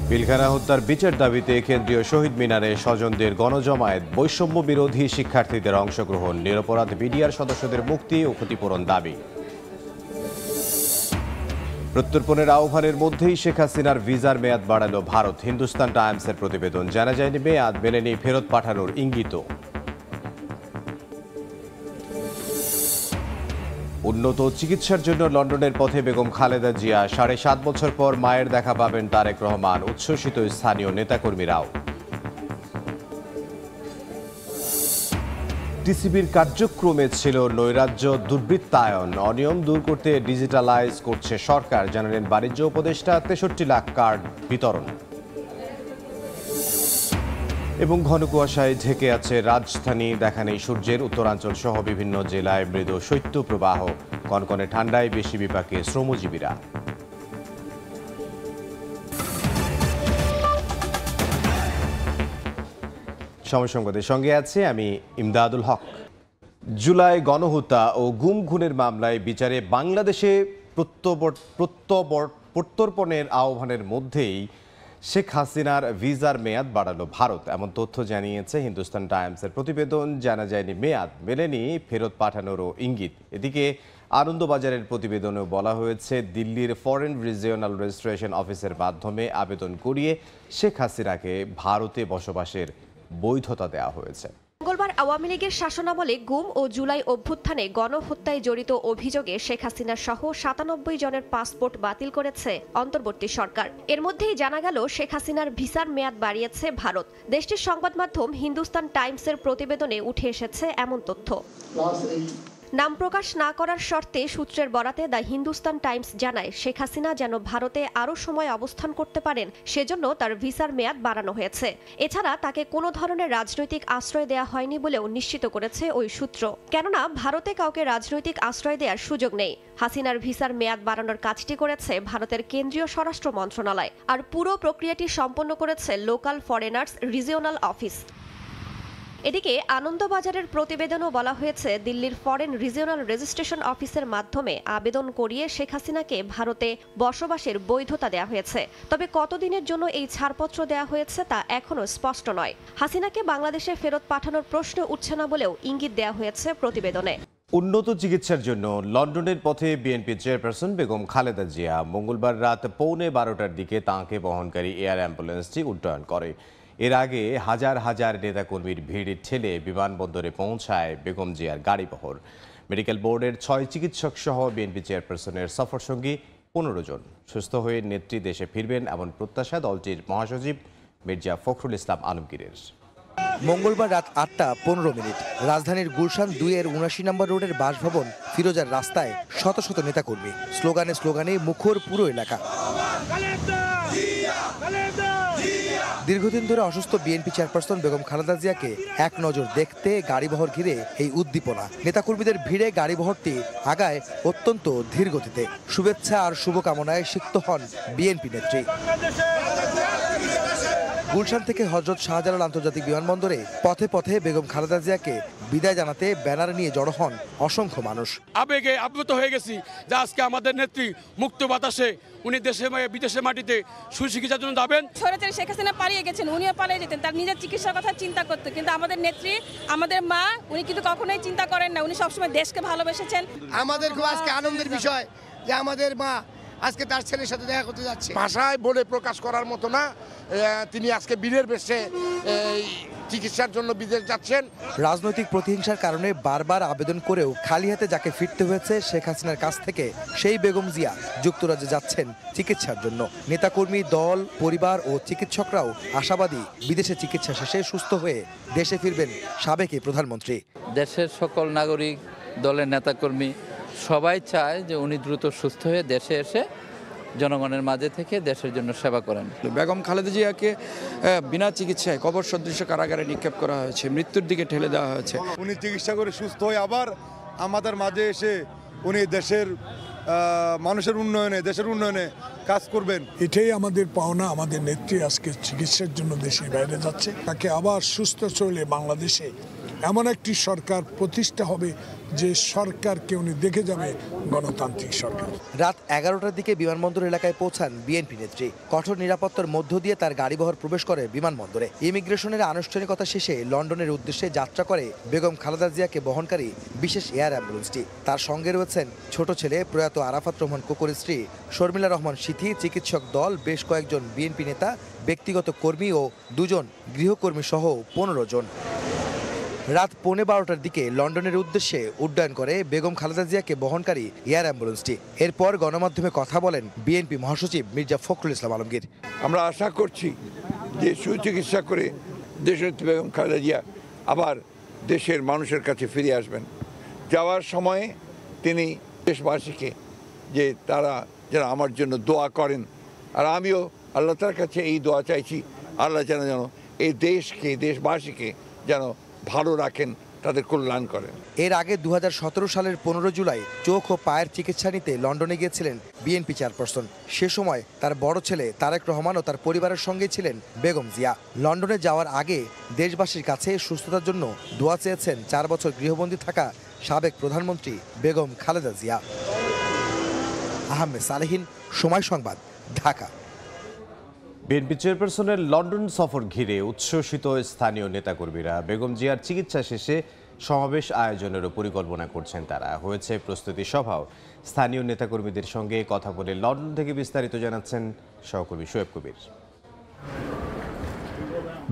পিলখানা হত্যার বিচার দাবিতে কেন্দ্রীয় শহীদ মিনারে স্বজনদের গণজমায়েত, বৈষম্য বিরোধী শিক্ষার্থীদের অংশগ্রহণ, নিরপরাধ বিডিআর সদস্যদের মুক্তি ও ক্ষতিপূরণ দাবি। প্রত্যর্পণের আহ্বানের মধ্যেই শেখ হাসিনার ভিসার মেয়াদ বাড়ালো ভারত। হিন্দুস্তান টাইমসের প্রতিবেদন, জানা যায়নি মেয়াদ মেলেনি ফেরত পাঠানোর ইঙ্গিত। উন্নত চিকিৎসার জন্য লন্ডনের পথে বেগম খালেদা জিয়া। ৭.৫ বছর পর মায়ের দেখা পাবেন তারেক রহমান, উচ্ছ্বসিত স্থানীয় নেতাকর্মীরাও। টিসিবির কার্যক্রমে ছিল নৈরাজ্য, দুর্বৃত্তায়ন, অনিয়ম দূর করতে ডিজিটালাইজ করছে সরকার, জানালেন বাণিজ্য উপদেষ্টা। ৬৩ লাখ কার্ড বিতরণ। এবং ঘন কুয়াশায় ঢেকে আছে রাজধানী, দেখা নেই সূর্যের। উত্তরাঞ্চল সহ বিভিন্ন জেলায় মৃদু শৈত্যপ্রবাহ, কনকনে ঠান্ডায় বেশি বিপাকে শ্রমজীবীরা। সময় সংবাদের সঙ্গে আছে আমি ইমদাদুল হক। জুলাই গণহত্যা ও গুম খুনের মামলায় বিচারে বাংলাদেশে প্রত্যর্পণের আহ্বানের মধ্যেই শেখ হাসিনার ভিসার মেয়াদ বাড়ালো ভারত, এমন তথ্য জানিয়েছে হিন্দুস্তান টাইমসের প্রতিবেদন। জানা যায়নি মেয়াদ মেলেনি ফেরত পাঠানোরও ইঙ্গিত। এদিকে আনন্দবাজারের প্রতিবেদনেও বলা হয়েছে, দিল্লির ফরেন রিজিওনাল রেজিস্ট্রেশন অফিসের মাধ্যমে আবেদন করিয়ে শেখ হাসিনাকে ভারতে বসবাসের বৈধতা দেওয়া হয়েছে। মঙ্গলবার আওয়ামী লীগের শাসনামলে গুম ও জুলাই অভ্যুত্থানে গণহত্যায় জড়িত অভিযোগে শেখ হাসিনা সহ ৯৭ জনের পাসপোর্ট বাতিল করেছে অন্তর্বর্তী সরকার। এর মধ্যেই জানা গেল শেখ হাসিনার ভিসার মেয়াদ বাড়িয়েছে ভারত। দেশটির সংবাদ মাধ্যম হিন্দুস্তান টাইমসের প্রতিবেদনে উঠে এসেছে এমন তথ্য। নাম প্রকাশ না করার শর্তে সূত্রের বরাতে দ্য হিন্দুস্তান টাইমস জানায়, শেখ হাসিনা যেন ভারতে আরও সময় অবস্থান করতে পারেন সেজন্য তার ভিসার মেয়াদ বাড়ানো হয়েছে। এছাড়া তাকে কোনো ধরনের রাজনৈতিক আশ্রয় দেয়া হয়নি বলেও নিশ্চিত করেছে ওই সূত্র। কেননা ভারতে কাউকে রাজনৈতিক আশ্রয় দেওয়ার সুযোগ নেই। হাসিনার ভিসার মেয়াদ বাড়ানোর কাজটি করেছে ভারতের কেন্দ্রীয় স্বরাষ্ট্র মন্ত্রণালয়, আর পুরো প্রক্রিয়াটি সম্পন্ন করেছে লোকাল ফরেনার্স রিজিওনাল অফিস। এদিকে আনন্দবাজারের প্রতিবেদনও বলা হয়েছে, দিল্লির ফরেন রিজিওনাল রেজিস্ট্রেশন অফিসের মাধ্যমে আবেদন করিয়ে শেখ হাসিনাকে ভারতে বসবাসের বৈধতা দেওয়া হয়েছে। তবে কতদিনের জন্য এই ছাড়পত্র দেওয়া হয়েছে তা এখনও স্পষ্ট নয়। হাসিনাকে বাংলাদেশে ফেরত পাঠানোর প্রশ্ন উঠছে না বলেও ইঙ্গিত দেওয়া হয়েছে প্রতিবেদনে। উন্নত চিকিৎসার জন্য লন্ডনের পথে বিএনপি চেয়ারপারসন বেগম খালেদা জিয়া। মঙ্গলবার রাত 11:15টার দিকে তাঁকে বহনকারী এয়ার অ্যাম্বুলেন্সটি উড্ডয়ন করে। এর আগে হাজার হাজার নেতাকর্মীর ভিড় ঠেলে বিমানবন্দরে পৌঁছায় বেগম জিয়ার গাড়িবহর। মেডিকেল বোর্ডের ৬ চিকিৎসক সহ বিএনপি চেয়ারপারসনের সফরসঙ্গী ১৫ জন। সুস্থ হয়ে নেত্রী দেশে ফিরবেন এমন প্রত্যাশা দলটির মহাসচিব মির্জা ফখরুল ইসলাম আলমগীরের। মঙ্গলবার রাত ৮টা ১৫ রাজধানীর গুলশান ২-এর ৭৯ নম্বর রোডের বাসভবন ফিরোজার রাস্তায় শত শত নেতাকর্মী, স্লোগানে মুখর পুরো এলাকা। দীর্ঘদিন ধরে অসুস্থ বিএনপি চেয়ারপারসন বেগম খালেদা জিয়াকে এক নজর দেখতে গাড়িবহর ঘিরে এই উদ্দীপনা। নেতাকর্মীদের ভিড়ে গাড়িবহরটি আগায় অত্যন্ত ধীর গতিতে। শুভেচ্ছা আর শুভকামনায় সিক্ত হন বিএনপি নেত্রী। গুলশান থেকে হযরত শাহজালাল আন্তর্জাতিক বিমানবন্দরে পথে পথে বেগম খালেদা জিয়াকে বিদায় জানাতে ব্যানার নিয়ে জড়ো হন অসংখ্য মানুষ। আবেগে আপ্লুত হয়ে গেছি যে আজকে আমাদের নেত্রী মুক্ত বাতাসে উনি দেশে বিদেশের মাটিতে সুচিকিৎসার জন্য যাবেন। স্বৈরাচারী শেখ হাসিনা পালিয়ে গেছেন, উনিও পালিয়ে যেতেন, তার নিজের চিকিৎসার কথা চিন্তা করতে, কিন্তু আমাদের নেত্রী, আমাদের মা, উনি কিন্তু কখনোই চিন্তা করেন না। উনি সবসময় দেশকে ভালোবেসেছেন। আমাদের খুব আজকে আনন্দের বিষয় যে আমাদের মা আজকে তার ছেলের সাথে দেখা করতে যাচ্ছে। ভাষায় বলে প্রকাশ করার মতো না, তিনি আজকে বীরের বেশে চিকিৎসার জন্য বিদেশ যাচ্ছেন। রাজনৈতিক প্রতিহিংসার কারণে বারবার আবেদন করেও খালি হাতে যাকে ফিরতে হয়েছে শেখ হাসিনার কাছ থেকে, সেই বেগম জিয়া যুক্তরাজ্যে যাচ্ছেন চিকিৎসার জন্য। নেতাকর্মী, দল, পরিবার ও চিকিৎসকরাও আশাবাদী বিদেশে চিকিৎসা শেষে সুস্থ হয়ে দেশে ফিরবেন সাবেক প্রধানমন্ত্রী। দেশের সকল নাগরিক, দলের নেতাকর্মী সবাই চায় যে উনি দ্রুত সুস্থ হয়ে দেশে এসে জনগণের মাঝে থেকে দেশের জন্য সেবা করেন। বেগম খালেদা জিয়াকে বিনা চিকিৎসায় কবর সদৃশ কারাগারে নিক্ষেপ করা হয়েছে, মৃত্যুর দিকে ঠেলে দেওয়া হয়েছে। উনি চিকিৎসা করে সুস্থ হয়ে আবার আমাদের মাঝে এসে উনি দেশের মানুষের উন্নয়নে, দেশের উন্নয়নে কাজ করবেন। এটাই আমাদের পাওনা। আমাদের নেত্রী আজকে চিকিৎসার জন্য দেশের বাইরে যাচ্ছে, তাকে আবার সুস্থ চলে বাংলাদেশে এমন একটি সরকার প্রতিষ্ঠা হবে যে সরকারকে উনি দেখে যাবে গণতান্ত্রিক সরকার। রাত 11টার দিকে বিমানবন্দর এলাকায় পৌঁছান বিএনপি নেত্রী। কঠোর নিরাপত্তার মধ্য দিয়ে তার গাড়িবহর প্রবেশ করে বিমানবন্দরে। ইমিগ্রেশনের আনুষ্ঠানিকতা শেষে লন্ডনের উদ্দেশ্যে যাত্রা করে বেগম খালেদা জিয়াকে বহনকারী বিশেষ এয়ার অ্যাম্বুলেন্সটি। তার সঙ্গে রয়েছেন ছোট ছেলে প্রয়াত আরাফাত রহমান কোকোর স্ত্রী শর্মিলা রহমান সিথি, চিকিৎসক দল, বেশ কয়েকজন বিএনপি নেতা, ব্যক্তিগত কর্মী ও 2 জন গৃহকর্মী সহ 15 জন। রাত 11:15টার দিকে লন্ডনের উদ্দেশ্যে উড্ডয়ন করে বেগম খালেদা জিয়াকে বহনকারী এয়ার অ্যাম্বুলেন্সটি। এরপর গণমাধ্যমে কথা বলেন বিএনপি মহাসচিব মির্জা ফখরুল ইসলাম আলমগীর। আমরা আশা করছি যে সুচিকিৎসা করে দেশনেত্রী বেগম খালেদা জিয়া আবার দেশের মানুষের কাছে ফিরে আসবেন। যাওয়ার সময়ে তিনি দেশবাসীকে যে তারা যেন আমার জন্য দোয়া করেন, আর আমিও আল্লাহ তাআলার কাছে এই দোয়া চাইছি, আল্লাহ যেন এই দেশকে, দেশবাসীকে যেন ভালো রাখেন, তাদের কল্যাণ করেন। এর আগে 2017 সালের 15 জুলাই চোখ ও পায়ের চিকিৎসা নিতে লন্ডনে গিয়েছিলেন বিএনপি চেয়ারপারসন। সে সময় তার বড় ছেলে তারেক রহমান ও তার পরিবারের সঙ্গে ছিলেন বেগম জিয়া। লন্ডনে যাওয়ার আগে দেশবাসীর কাছে সুস্থতার জন্য দোয়া চেয়েছেন 4 বছর গৃহবন্দী থাকা সাবেক প্রধানমন্ত্রী বেগম খালেদা জিয়া। আহমেদ সালেহীন, সময় সংবাদ, ঢাকা। বিএনপি চেয়ারপারসনের লন্ডন সফর ঘিরে উচ্ছ্বসিত স্থানীয় নেতাকর্মীরা। বেগম জিয়ার চিকিৎসা শেষে সমাবেশ আয়োজনেরও পরিকল্পনা করছেন তারা। হয়েছে প্রস্তুতি সভাও। স্থানীয় নেতাকর্মীদের সঙ্গে কথা বলে লন্ডন থেকে বিস্তারিত জানাচ্ছেন সহকর্মী শোয়েব কবির।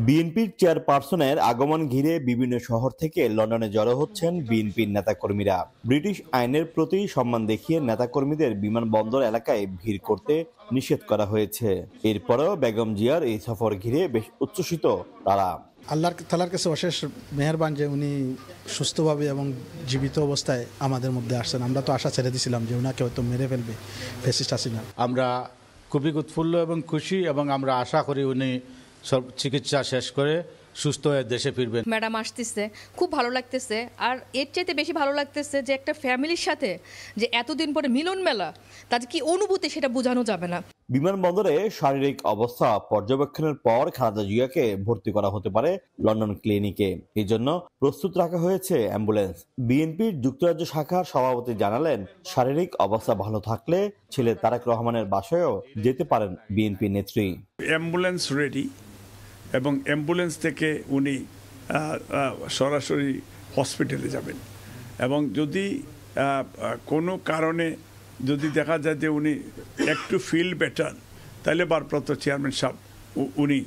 বিএনপির চেয়ারপারসনের আগমন ঘিরে বিভিন্ন শহর থেকে লন্ডনে জড়ো হচ্ছেন বিএনপির নেতাকর্মীরা। ব্রিটিশ আইনের প্রতি সম্মান দেখিয়ে নেতাকর্মীদের বিমানবন্দর এলাকায় ভিড় করতে নিষেধ করা হয়েছে। এরপরেও বেগম জিয়ার এই সফর ঘিরে বেশ উচ্ছ্বসিত তারা। আল্লাহ তাআলার কাছে অশেষ মেহেরবান যে উনি সুস্থভাবে এবং জীবিত অবস্থায় আমাদের মধ্যে আসছেন। আমরা তো আশা ছেড়ে দিয়েছিলাম যে উনাকে হয়তো মেরে ফেলবে ফ্যাসিস্ট হাসিনা। আমরা খুবই উৎফুল্ল এবং খুশি, এবং আমরা আশা করি উনি সব চিকিৎসা শেষ করে সুস্থ হয়ে দেশে ফিরবেন। ম্যাডাম আসতেছে, খুব ভালো লাগতেছে। আর এর চাইতে বেশি ভালো লাগতেছে যে একটা ফ্যামিলির সাথে যে এতদিন পরে মিলন মেলা, তাদের কি অনুভূতি সেটা বোঝানো যাবে না। বিমানবন্দরে শারীরিক অবস্থা পর্যবেক্ষণের পর খালেদা জিয়াকে ভর্তি করা হতে পারে লন্ডন ক্লিনিকে। এই জন্য প্রস্তুত রাখা হয়েছে অ্যাম্বুলেন্স। বিএনপির যুক্তরাজ্য শাখার সভাপতি জানালেন, শারীরিক অবস্থা ভালো থাকলে ছেলে তারেক রহমানের বাসায়ও যেতে পারেন বিএনপি নেত্রী। অ্যাম্বুলেন্স রেডি, এবং অ্যাম্বুলেন্স থেকে উনি সরাসরি হসপিটালে যাবেন। এবং যদি কোনো কারণে যদি দেখা যায় যে উনি একটু ফিল বেটার, তাহলে ভারপ্রাপ্ত চেয়ারম্যান সাহেব উনি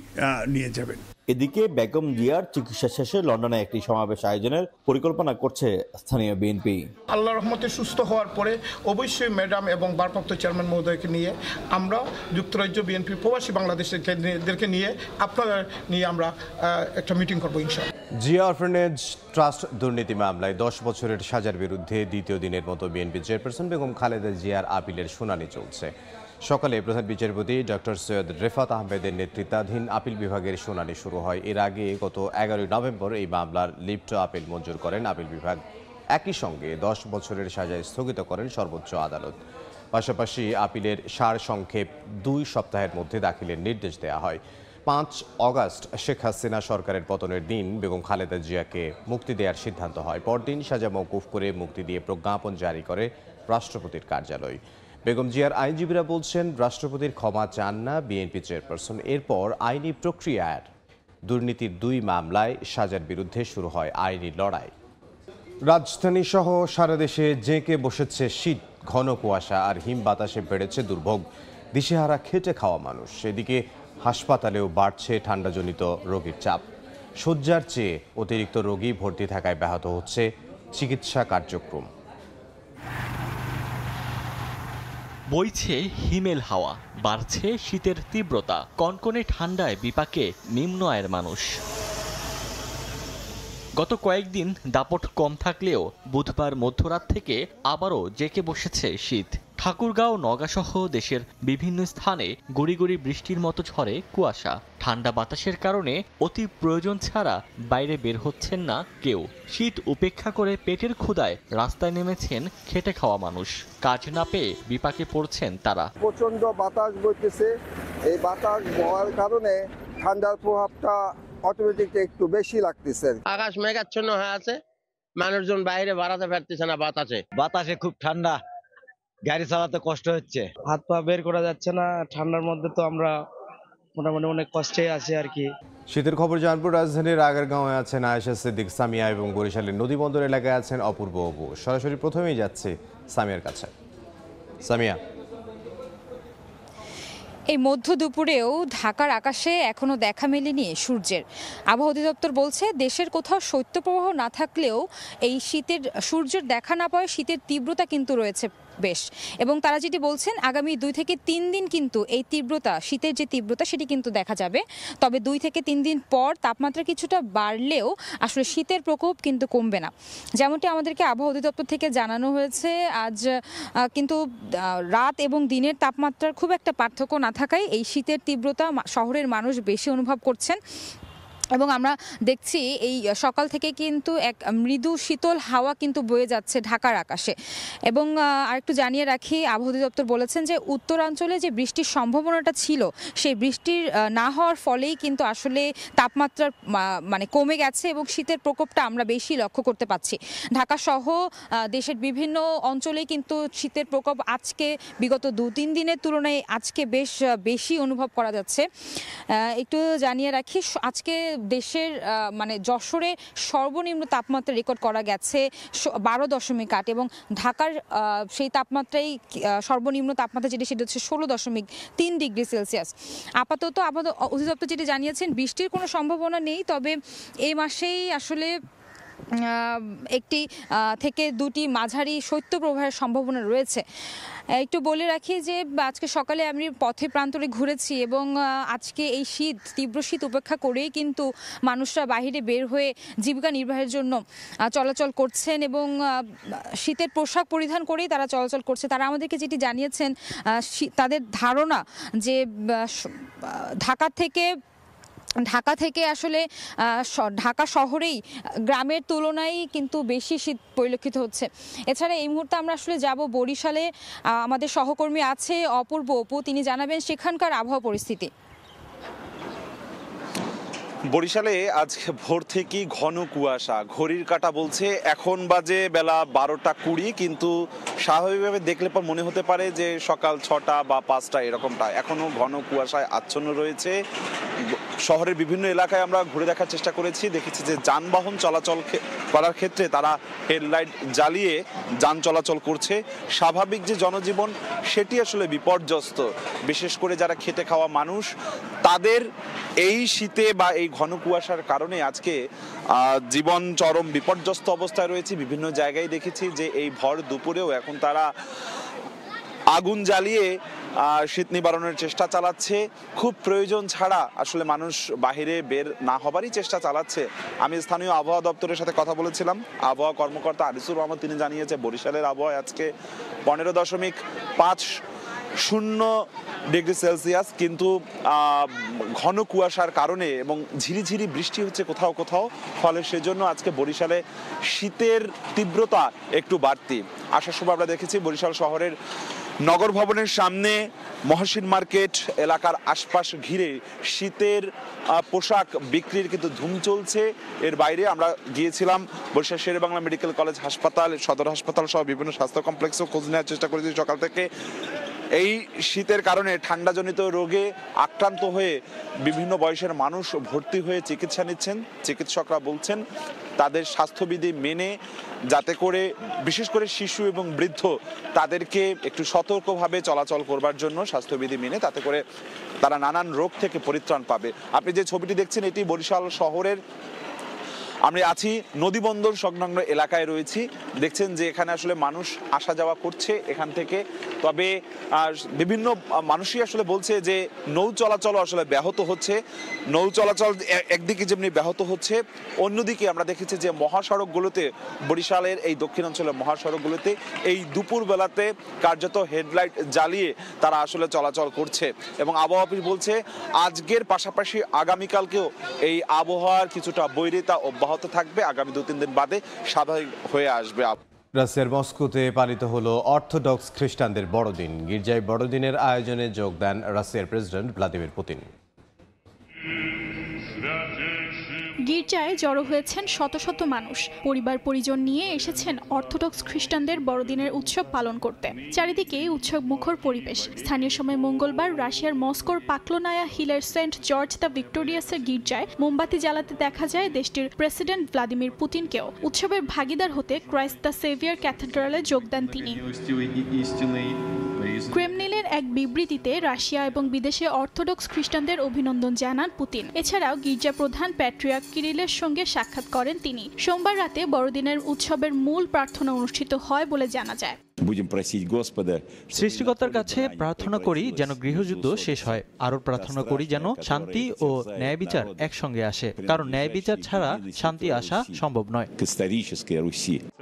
নিয়ে যাবেন। এদিকে বেগম জিয়ার চিকিৎসা শেষে লন্ডনে একটি সমাবেশ আয়োজনের পরিকল্পনা করছে স্থানীয় বিএনপি। আল্লাহর রহমতে সুস্থ হওয়ার পরে অবশ্যই ম্যাডাম এবং ভারপ্রাপ্ত চেয়ারম্যান মহোদয়কে নিয়ে আমরা যুক্তরাজ্য বিএনপি প্রবাসী বাংলাদেশিদেরকে নিয়ে আপনাদের নিয়ে আমরা একটা মিটিং করবো ইনশাআল্লাহ। জিয়া অরফানেজ ট্রাস্ট দুর্নীতি মামলায় 10 বছরের সাজার বিরুদ্ধে দ্বিতীয় দিনের মতো বিএনপি চেয়ারপারসন বেগম খালেদা জিয়ার আপিলের শুনানি চলছে। সকালে প্রধান বিচারপতি ডক্টর সৈয়দ রেফাত আহমেদের নেতৃত্বাধীন আপিল বিভাগের শুনানি শুরু হয়। এর আগে গত 11 নভেম্বর এই মামলার লিপ্ট আপিল মঞ্জুর করেন আপিল বিভাগ। একই সঙ্গে 10 বছরের সাজা স্থগিত করেন সর্বোচ্চ আদালত। পাশাপাশি আপিলের সার সংক্ষেপ 2 সপ্তাহের মধ্যে দাখিলের নির্দেশ দেওয়া হয়। 5 অগাস্ট শেখ হাসিনা সরকারের পতনের দিন বেগম খালেদা জিয়াকে মুক্তি দেওয়ার সিদ্ধান্ত হয়। পরদিন সাজা মওকুফ করে মুক্তি দিয়ে প্রজ্ঞাপন জারি করে রাষ্ট্রপতির কার্যালয়। বেগম জিয়ার আইনজীবীরা বলছেন, রাষ্ট্রপতির ক্ষমা চান না বিএনপি চেয়ারপারসন। এরপর আইনি প্রক্রিয়ার দুর্নীতির 2 মামলায় সাজার বিরুদ্ধে শুরু হয় আইনি লড়াই। রাজধানী সহ সারা দেশে জেঁকে বসেছে শীত। ঘন কুয়াশা আর হিম বাতাসে বেড়েছে দুর্ভোগ। দিশেহারা খেটে খাওয়া মানুষ। এদিকে হাসপাতালেও বাড়ছে ঠান্ডাজনিত রোগীর চাপ। শয্যার চেয়ে অতিরিক্ত রোগী ভর্তি থাকায় ব্যাহত হচ্ছে চিকিৎসা কার্যক্রম। বইছে হিমেল হাওয়া, বাড়ছে শীতের তীব্রতা, কনকনে ঠান্ডায় বিপাকে নিম্ন আয়ের মানুষ। গত কয়েকদিন দাপট কম থাকলেও বুধবার মধ্যরাত থেকে আবারও জেঁকে বসেছে শীত। ঠাকুরগাঁও, নওগাঁসহ দেশের বিভিন্ন স্থানে গুড়ি গুড়ি বৃষ্টির মতো ঝরে কুয়াশা। ঠান্ডা বাতাসের কারণে অতি প্রয়োজন ছাড়া বাইরে বের হচ্ছেন না কেউ। শীত উপেক্ষা করে পেটের ক্ষুধায় রাস্তায় নেমেছেন খেটে খাওয়া মানুষ। কাজ না পেয়ে বিপাকে পড়ছেন তারা। প্রচন্ড বাতাস বইতেছে, এই বাতাস বওয়ার কারণে ঠান্ডার প্রভাবটা অটোমেটিকটা একটু বেশি লাগতেছে। আকাশ মেঘাচ্ছন্ন হয়ে আছে, মানুষজন বাইরে বাড়াতে পারতেছে না বাতাসে খুব ঠান্ডা, গাড়ি চালাতে কষ্ট হচ্ছে, হাত পা বের করা যাচ্ছে না। ঠান্ডার মধ্যে তো আমরা মোটামুটি অনেক কষ্টে আছি আর কি। শীতের খবর জানপুর রাজধানীর আগারগাঁওয়ে আছেন আয়েশা সিদ্দিক সামিয়া এবং বরিশালের নদীবন্দর এলাকায় আছেন অপূর্ব অপু। সরাসরি প্রথমেই যাচ্ছে সামিয়ার কাছে। সামিয়া, এই মধ্য দুপুরেও ঢাকার আকাশে এখনো দেখা মেলেনি সূর্যের। আবহাওয়া অধিদপ্তর বলছে দেশের কোথাও শৈত্যপ্রবাহ না থাকলেও এই শীতের সূর্যের দেখা না পাওয়ায় শীতের তীব্রতা কিন্তু রয়েছে বেশ। এবং তারা যেটি বলছেন আগামী 2 থেকে 3 দিন কিন্তু এই তীব্রতা, শীতের যে তীব্রতা সেটি কিন্তু দেখা যাবে। তবে 2 থেকে 3 দিন পর তাপমাত্রা কিছুটা বাড়লেও আসলে শীতের প্রকোপ কিন্তু কমবে না। যেমনটি আমাদেরকে আবহাওয়া অধিদপ্তর থেকে জানানো হয়েছে, আজ কিন্তু রাত এবং দিনের তাপমাত্রার খুব একটা পার্থক্য না থাকায় এই শীতের তীব্রতা শহরের মানুষ বেশি অনুভব করছেন। এবং আমরা দেখছি এই সকাল থেকে কিন্তু এক মৃদু শীতল হাওয়া কিন্তু বয়ে যাচ্ছে ঢাকার আকাশে। এবং আরেকটু জানিয়ে রাখি, আবহাওয়া অধিদপ্তর বলেছেন যে উত্তরাঞ্চলে যে বৃষ্টির সম্ভাবনাটা ছিল সেই বৃষ্টির না হওয়ার ফলেই কিন্তু আসলে তাপমাত্রার মানে কমে গেছে এবং শীতের প্রকোপটা আমরা বেশি লক্ষ্য করতে পাচ্ছি। ঢাকা সহ দেশের বিভিন্ন অঞ্চলেই কিন্তু শীতের প্রকোপ আজকে বিগত 2-3 দিনের তুলনায় আজকে বেশ বেশি অনুভব করা যাচ্ছে। একটু জানিয়ে রাখি, আজকে দেশের মানে যশোরে সর্বনিম্ন তাপমাত্রা রেকর্ড করা গেছে 12.8 এবং ঢাকার সেই তাপমাত্রাই সর্বনিম্ন তাপমাত্রা যেটা সেটা হচ্ছে 16.3 ডিগ্রি সেলসিয়াস। আপাতত অধিদপ্তর যেটি জানিয়েছেন বৃষ্টির কোনো সম্ভাবনা নেই, তবে এই মাসেই আসলে একটি থেকে 2টি মাঝারি শৈত্যপ্রবাহের সম্ভাবনা রয়েছে। একটু বলে রাখি যে আজকে সকালে আমি পথে প্রান্তরে ঘুরেছি এবং আজকে এই তীব্র শীত উপেক্ষা করেই কিন্তু মানুষরা বাহিরে বের হয়ে জীবিকা নির্বাহের জন্য চলাচল করছেন এবং শীতের পোশাক পরিধান করেই তারা চলাচল করছে। তারা আমাদেরকে যেটি জানিয়েছেন তাদের ধারণা যে ঢাকা থেকে আসলে ঢাকা শহরেই গ্রামের তুলনায় কিন্তু বেশি শীত পরিলক্ষিত হচ্ছে। এছাড়া এই মুহূর্তে আমরা আসলে যাব বরিশালে, আমাদের সহকর্মী আছে অপূর্ব অপু, তিনি জানাবেন সেখানকার আবহাওয়া পরিস্থিতি। বরিশালে আজ ভোর থেকেই ঘন কুয়াশা, ঘড়ির কাঁটা বলছে এখন বাজে বেলা 12টা 20, কিন্তু স্বাভাবিকভাবে দেখলে পর মনে হতে পারে যে সকাল 6টা বা 5টা এরকমটা। এখনও ঘন কুয়াশায় আচ্ছন্ন রয়েছে। শহরের বিভিন্ন এলাকায় আমরা ঘুরে দেখার চেষ্টা করেছি, দেখেছি যে যানবাহন চলাচল করার ক্ষেত্রে তারা হেডলাইট জ্বালিয়ে যান চলাচল করছে। স্বাভাবিক যে জনজীবন সেটি আসলে বিপর্যস্ত, বিশেষ করে যারা খেটে খাওয়া মানুষ তাদের এই শীতে বা এই ঘন কুয়াশার কারণে আজকে জীবন চরম বিপর্যস্ত অবস্থায় রয়েছে। বিভিন্ন জায়গায় দেখেছি যে এই ভর দুপুরেও এখন তারা আগুন জ্বালিয়ে শীত নিবারণের চেষ্টা চালাচ্ছে। খুব প্রয়োজন ছাড়া আসলে মানুষ বাহিরে বের না হবারই চেষ্টা চালাচ্ছে। আমি স্থানীয় আবহাওয়া দপ্তরের সাথে কথা বলেছিলাম, আবহাওয়া কর্মকর্তা আনিসুর রহমান তিনি জানিয়েছে বরিশালের আবহাওয়া আজকে 15.50 ডিগ্রি সেলসিয়াস, কিন্তু ঘন কুয়াশার কারণে এবং ঝিরিঝিরি বৃষ্টি হচ্ছে কোথাও কোথাও, ফলে সেজন্য আজকে বরিশালে শীতের তীব্রতা একটু বাড়তি। আসার সময় আমরা দেখেছি বরিশাল শহরের নগর ভবনের সামনে মহসিন মার্কেট এলাকার আশপাশ ঘিরে শীতের পোশাক বিক্রির কিন্তু ধুম চলছে। এর বাইরে আমরা গিয়েছিলাম বরিশাল শেরেবাংলা মেডিকেল কলেজ হাসপাতাল, সদর হাসপাতাল সহ বিভিন্ন স্বাস্থ্য কমপ্লেক্সও খোঁজ নেওয়ার চেষ্টা করেছি সকাল থেকে। এই শীতের কারণে ঠান্ডাজনিত রোগে আক্রান্ত হয়ে বিভিন্ন বয়সের মানুষ ভর্তি হয়ে চিকিৎসা নিচ্ছেন। চিকিৎসকরা বলছেন তাদের স্বাস্থ্যবিধি মেনে, যাতে করে বিশেষ করে শিশু এবং বৃদ্ধ তাদেরকে একটু সতর্কভাবে চলাচল করবার জন্য স্বাস্থ্যবিধি মেনে, তাতে করে তারা নানান রোগ থেকে পরিত্রাণ পাবে। আপনি যে ছবিটি দেখছেন এটি বরিশাল শহরের, আমরা আছি নদীবন্দর সংলগ্ন এলাকায় রয়েছি। দেখছেন যে এখানে আসলে মানুষ আসা যাওয়া করছে এখান থেকে, তবে বিভিন্ন মানুষই আসলে বলছে যে নৌ চলাচল আসলে ব্যাহত হচ্ছে। নৌ চলাচল একদিকে যেমনি ব্যাহত হচ্ছে, অন্যদিকে আমরা দেখেছি যে মহাসড়কগুলোতে, বরিশালের এই দক্ষিণাঞ্চলের মহাসড়কগুলোতে এই দুপুর বেলাতে কার্যত হেডলাইট জ্বালিয়ে তারা আসলে চলাচল করছে। এবং আবহাওয়া অফিস বলছে আজকের পাশাপাশি আগামীকালকেও এই আবহাওয়ার কিছুটা বৈরিতা অব্যাহত থাকবে, আগামী 2-3 দিন বাদে স্বাভাবিক হয়ে আসবে। রাশিয়ার মস্কোতে পালিত হলো অর্থোডক্স খ্রিস্টানদের বড়দিন। গির্জায় বড়দিনের আয়োজনে যোগ দেন রাশিয়ার প্রেসিডেন্ট ভ্লাদিমির পুতিন। গির্জায় জড়ো হয়েছেন শত শত মানুষ। পরিবার পরিজন নিয়ে এসেছেন অর্থোডক্স খ্রিস্টানদের বড়দিনের উৎসব পালন করতে। চারিদিকে উৎসব মুখর পরিবেশ। স্থানীয় সময় মঙ্গলবার রাশিয়ার মস্কোর পাকলোনায়া হিলের সেন্ট জর্জ দ্য ভিক্টোরিয়াসের গির্জায় মোমবাতি জ্বালাতে দেখা যায় দেশটির প্রেসিডেন্ট ভ্লাদিমির পুতিনকেও। উৎসবের ভাগিদার হতে ক্রাইস্ট দ্য সেভিয়ার ক্যাথেড্রালে যোগ দেন তিনি। ক্রেমলিনের এক বিবৃতিতে রাশিয়া এবং বিদেশে অর্থোডক্স খ্রিস্টানদের অভিনন্দন জানান পুতিন। এছাড়াও গির্জা প্রধান প্যাট্রিয়ার্ক কিরিলের সঙ্গে সাক্ষাৎ করেন তিনি। সোমবার রাতে বড়দিনের উৎসবের মূল প্রার্থনা অনুষ্ঠিত হয় বলে জানা যায়। সৃষ্টিকর্তার কাছে প্রার্থনা করি যেন গৃহযুদ্ধ শেষ হয়। আরও প্রার্থনা করি যেন শান্তি ও ন্যায় বিচার একসঙ্গে আসে, কারণ ন্যায় বিচার ছাড়া শান্তি আসা সম্ভব নয়।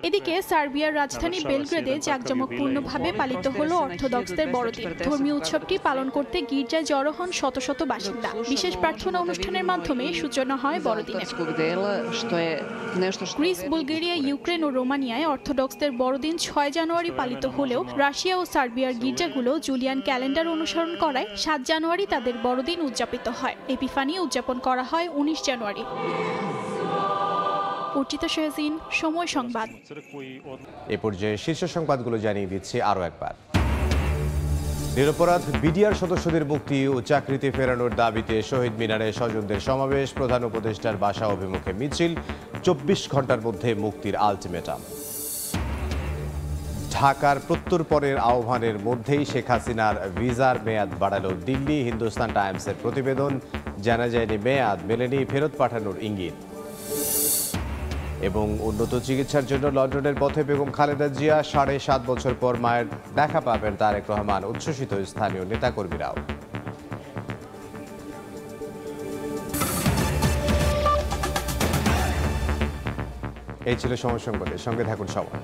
এদিকে সার্বিয়ার রাজধানী বেলগ্রেডে জাঁকজমকপূর্ণভাবে পালিত হলো অর্থোডক্সদের বড়দিন। ধর্মীয় উৎসবটি পালন করতে গির্জায় জড়ো হন শত শত বাসিন্দা। বিশেষ প্রার্থনা অনুষ্ঠানের মাধ্যমে সূচনা হয় বড়দিনের। গ্রিস, বুলগেরিয়া, ইউক্রেন ও রোমানিয়ায় অর্থোডক্সদের বড়দিন 6 জানুয়ারি পালিত হলেও রাশিয়া ও সার্বিয়ার গির্জাগুলো জুলিয়ান ক্যালেন্ডার অনুসরণ করায় 7 জানুয়ারি তাদের বড়দিন উদযাপিত হয়। এপিফানি উদযাপন করা হয় 19 জানুয়ারি। অর্চিতা শেহজিন, সময় সংবাদ। এ পর্যায়ে শীর্ষ সংবাদগুলো জানিয়ে দিচ্ছি আরও একবার। নিরপরাধ বিডিআর সদস্যদের মুক্তি ও চাকরিতে ফেরানোর দাবিতে শহীদ মিনারে স্বজনদের সমাবেশ। প্রধান উপদেষ্টার বাসা অভিমুখে মিছিল। 24 ঘন্টার মধ্যে মুক্তির আলটিমেটাম। ঢাকার প্রত্যর্পণের আহ্বানের মধ্যেই শেখ হাসিনার ভিসার মেয়াদ বাড়ালো দিল্লি। হিন্দুস্তান টাইমসের প্রতিবেদন। জানা যায়নি মেয়াদ মেলেনি ফেরত পাঠানোর ইঙ্গিত। এবং উন্নত চিকিৎসার জন্য লন্ডনের পথে বেগম খালেদা জিয়া। 7.5 বছর পর মায়ের দেখা পাবেন তারেক রহমান। উচ্ছ্বসিত স্থানীয় নেতাকর্মীরাও। এই ছিল সময় সংবাদের সঙ্গে থাকুন সবাই।